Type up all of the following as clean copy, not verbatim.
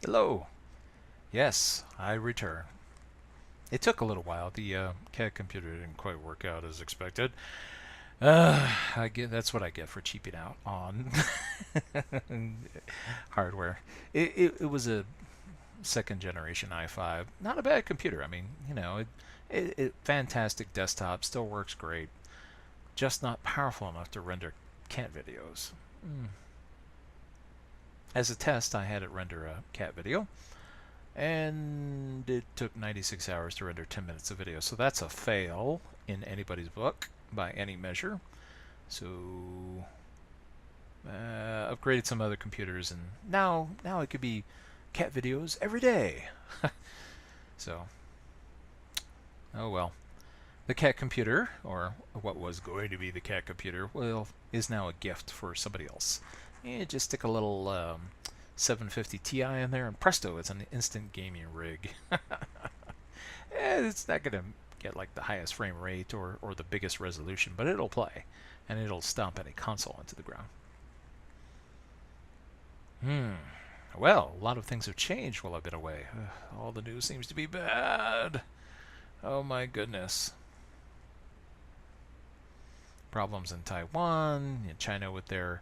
Hello. Yes, I return. It took a little while. The CAD computer didn't quite work out as expected. That's what I get for cheaping out on hardware. It was a second generation i5. Not a bad computer. I mean, fantastic desktop, still works great. Just not powerful enough to render cat videos. As a test, I had it render a cat video, and it took 96 hours to render 10 minutes of video. So that's a fail in anybody's book by any measure. So upgraded some other computers, and now it could be cat videos every day. So, oh well. The cat computer, or what was going to be the cat computer, well, is now a gift for somebody else. You just stick a little 750 Ti in there, and presto, it's an instant gaming rig. It's not going to get like the highest frame rate or the biggest resolution, but it'll play, and it'll stomp any console into the ground. Well, a lot of things have changed while I've been away. All the news seems to be bad. Oh my goodness. Problems in Taiwan, in China with their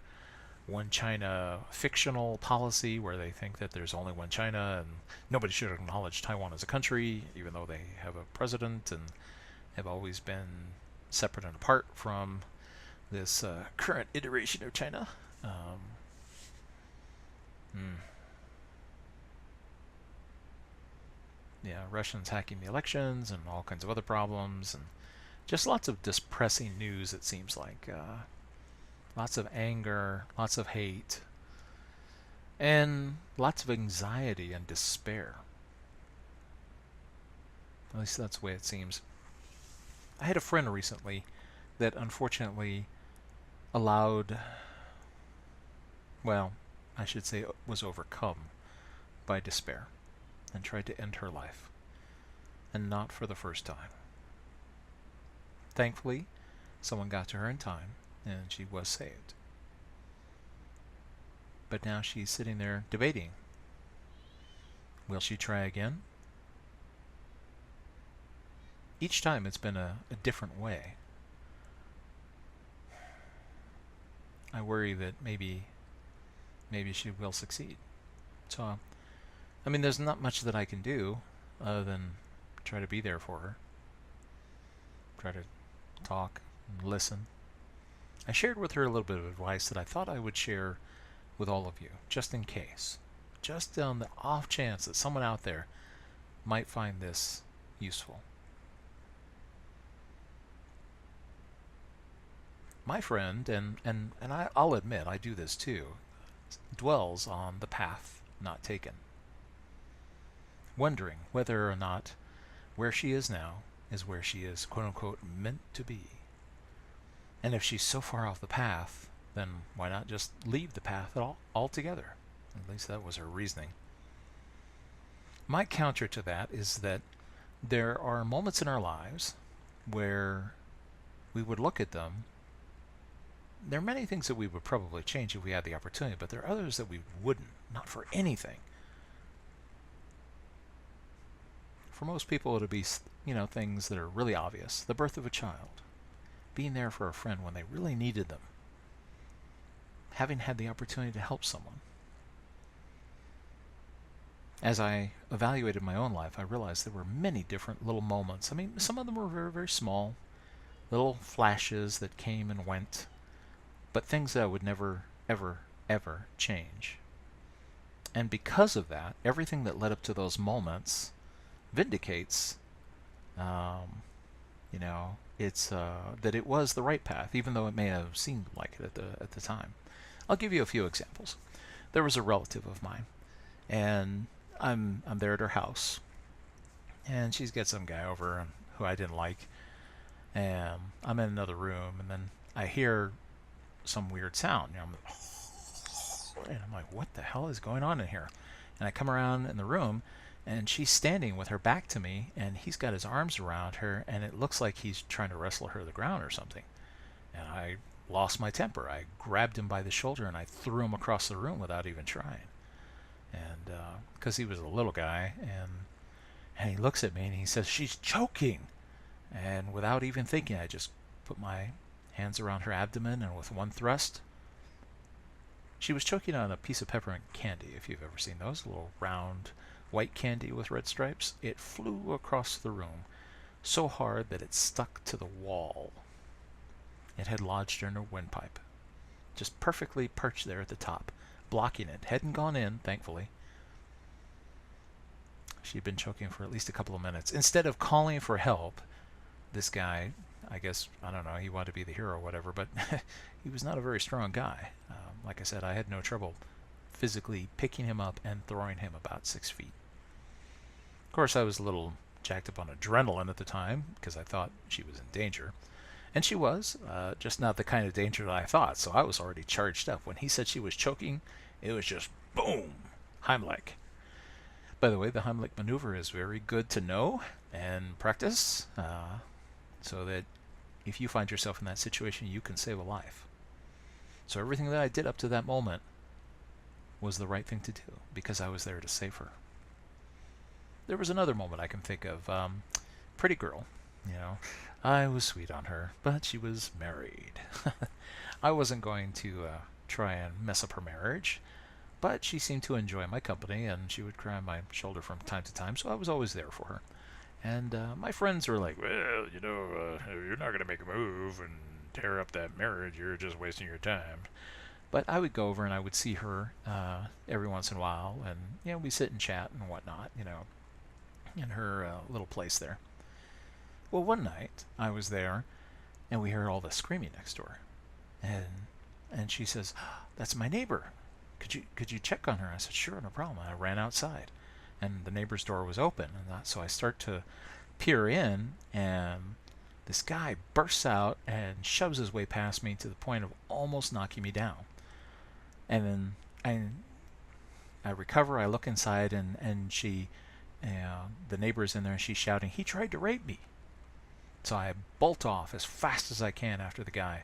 one China fictional policy where they think that there's only one China and nobody should acknowledge Taiwan as a country, even though they have a president and have always been separate and apart from this current iteration of China. Yeah, Russians hacking the elections and all kinds of other problems, and just lots of depressing news, it seems like. Lots of anger, lots of hate, and lots of anxiety and despair. At least that's the way it seems. I had a friend recently that unfortunately allowed, well, I should say was overcome by despair and tried to end her life. And not for the first time. Thankfully, someone got to her in time, and she was saved. But now she's sitting there debating. Will she try again? Each time it's been a different way. I worry that maybe she will succeed. So, I mean, there's not much that I can do other than try to be there for her. Try to talk and listen. I shared with her a little bit of advice that I thought I would share with all of you, just in case. Just on the off chance that someone out there might find this useful. My friend, and I'll admit I do this too, dwells on the path not taken, wondering whether or not where she is now is where she is, quote unquote, meant to be. And if she's so far off the path, then why not just leave the path altogether? At least that was her reasoning. My counter to that is that there are moments in our lives where we would look at them. There are many things that we would probably change if we had the opportunity, but there are others that we wouldn't, not for anything. For most people, it'll be, things that are really obvious. The birth of a child. Being there for a friend when they really needed them. Having had the opportunity to help someone. As I evaluated my own life, I realized there were many different little moments. I mean, some of them were very, very small. Little flashes that came and went. But things that I would never, ever, ever change. And because of that, everything that led up to those moments vindicates, it's that it was the right path, even though it may have seemed like it at the time. I'll give you a few examples. There was a relative of mine, and I'm there at her house, and she's got some guy over who I didn't like, and I'm in another room, and then I hear some weird sound. And I'm like, what the hell is going on in here? And I come around in the room, and she's standing with her back to me, and he's got his arms around her, and it looks like he's trying to wrestle her to the ground or something. And I lost my temper. I grabbed him by the shoulder, and I threw him across the room without even trying. and because he was a little guy, and he looks at me and he says, "She's choking." And without even thinking, I just put my hands around her abdomen, and with one thrust, she was choking on a piece of peppermint candy, if you've ever seen those, a little round white candy with red stripes. It flew across the room so hard that it stuck to the wall. It had lodged in her windpipe, just perfectly perched there at the top, blocking it. Hadn't gone in, thankfully. She'd been choking for at least a couple of minutes. Instead of calling for help, this guy, I guess, I don't know, he wanted to be the hero or whatever, but he was not a very strong guy. Like I said, I had no trouble physically picking him up and throwing him about 6 feet. Of course, I was a little jacked up on adrenaline at the time because I thought she was in danger. And she was, just not the kind of danger that I thought, so I was already charged up. When he said she was choking, it was just boom, Heimlich. By the way, the Heimlich maneuver is very good to know and practice, so that if you find yourself in that situation, you can save a life. So everything that I did up to that moment was the right thing to do because I was there to save her. There was another moment I can think of. Pretty girl, you know. I was sweet on her, but she was married. I wasn't going to try and mess up her marriage, but she seemed to enjoy my company, and she would cry on my shoulder from time to time, so I was always there for her. And my friends were like, "Well, you know, you're not going to make a move and tear up that marriage. You're just wasting your time." But I would go over and I would see her every once in a while, and we sit and chat and whatnot, in her little place there. Well, one night I was there, and we heard all the screaming next door, and she says, "That's my neighbor. Could you check on her?" I said, "Sure, no problem." And I ran outside, and the neighbor's door was open, and so I start to peer in, and this guy bursts out and shoves his way past me to the point of almost knocking me down. And then I recover, I look inside, and she, the neighbor's in there, and she's shouting, "He tried to rape me." So I bolt off as fast as I can after the guy.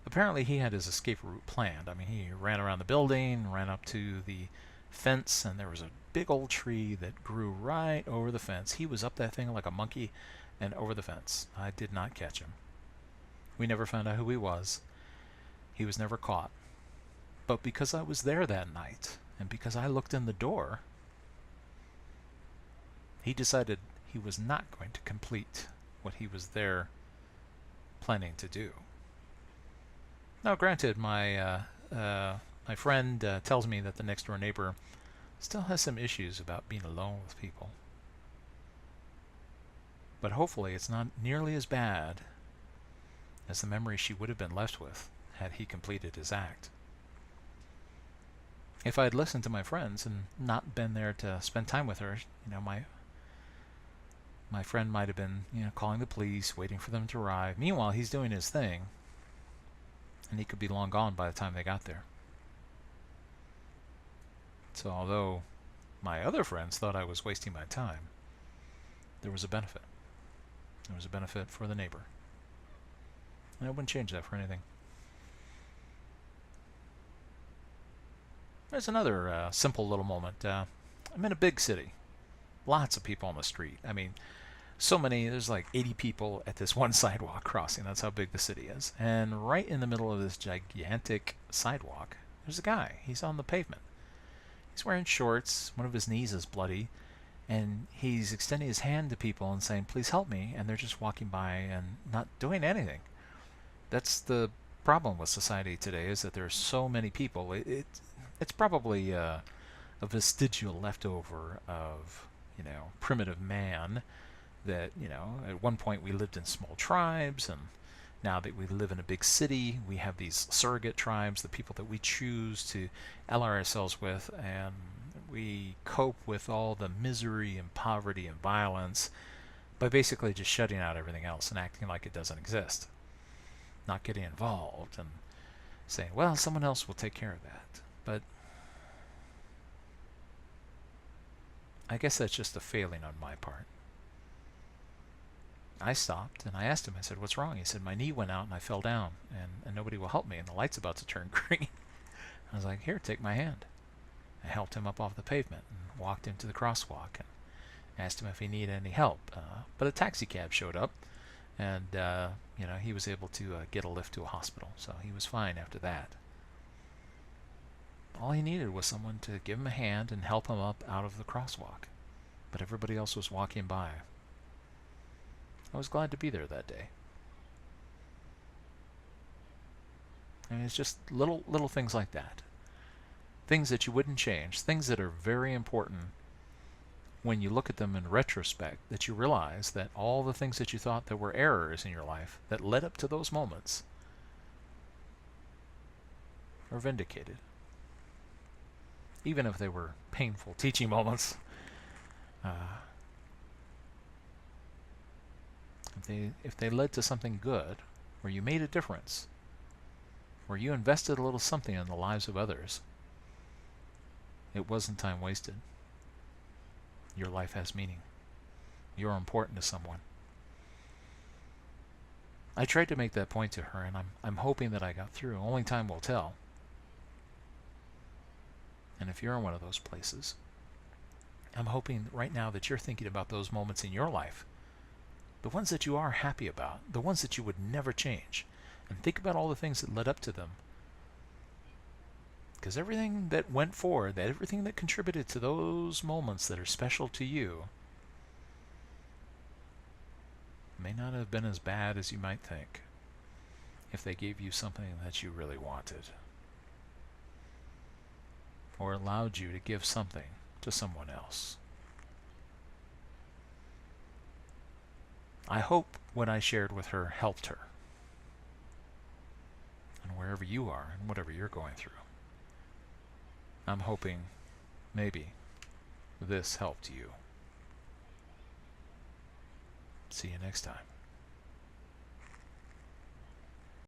Apparently he had his escape route planned. I mean, he ran around the building, ran up to the fence, and there was a big old tree that grew right over the fence. He was up that thing like a monkey and over the fence. I did not catch him. We never found out who he was. He was never caught. But because I was there that night, and because I looked in the door, he decided he was not going to complete what he was there planning to do. Now, granted, my friend tells me that the next door neighbor still has some issues about being alone with people. But hopefully it's not nearly as bad as the memory she would have been left with had he completed his act. If I had listened to my friends and not been there to spend time with her, my friend might have been, calling the police, waiting for them to arrive. Meanwhile, he's doing his thing, and he could be long gone by the time they got there. So although my other friends thought I was wasting my time, there was a benefit. There was a benefit for the neighbor. And I wouldn't change that for anything. There's another simple little moment. I'm in a big city. Lots of people on the street. I mean, so many, there's like 80 people at this one sidewalk crossing. That's how big the city is. And right in the middle of this gigantic sidewalk, there's a guy. He's on the pavement. He's wearing shorts. One of his knees is bloody. And he's extending his hand to people and saying, "Please help me." And they're just walking by and not doing anything. That's the problem with society today, is that there are so many people. It's probably a vestigial leftover of, primitive man, that, at one point we lived in small tribes, and now that we live in a big city, we have these surrogate tribes, the people that we choose to ally ourselves with, and we cope with all the misery and poverty and violence by basically just shutting out everything else and acting like it doesn't exist. Not getting involved and saying, well, someone else will take care of that. But I guess that's just a failing on my part. I stopped and I asked him, I said, "What's wrong?" He said, "My knee went out and I fell down, and nobody will help me, and the light's about to turn green." I was like, "Here, take my hand." I helped him up off the pavement and walked him to the crosswalk and asked him if he needed any help. But a taxi cab showed up, and he was able to get a lift to a hospital, so he was fine after that. All he needed was someone to give him a hand and help him up out of the crosswalk, but everybody else was walking by. I was glad to be there that day. I mean, it's just little things like that. Things that you wouldn't change, things that are very important when you look at them in retrospect, that you realize that all the things that you thought that were errors in your life that led up to those moments are vindicated. Even if they were painful teaching moments. If they led to something good, where you made a difference, where you invested a little something in the lives of others, it wasn't time wasted. Your life has meaning. You're important to someone. I tried to make that point to her, and I'm hoping that I got through. Only time will tell. And if you're in one of those places, I'm hoping right now that you're thinking about those moments in your life, the ones that you are happy about, the ones that you would never change, and think about all the things that led up to them. Because everything that went forward, everything that contributed to those moments that are special to you, may not have been as bad as you might think if they gave you something that you really wanted, or allowed you to give something to someone else. I hope what I shared with her helped her. And wherever you are and whatever you're going through, I'm hoping maybe this helped you. See you next time.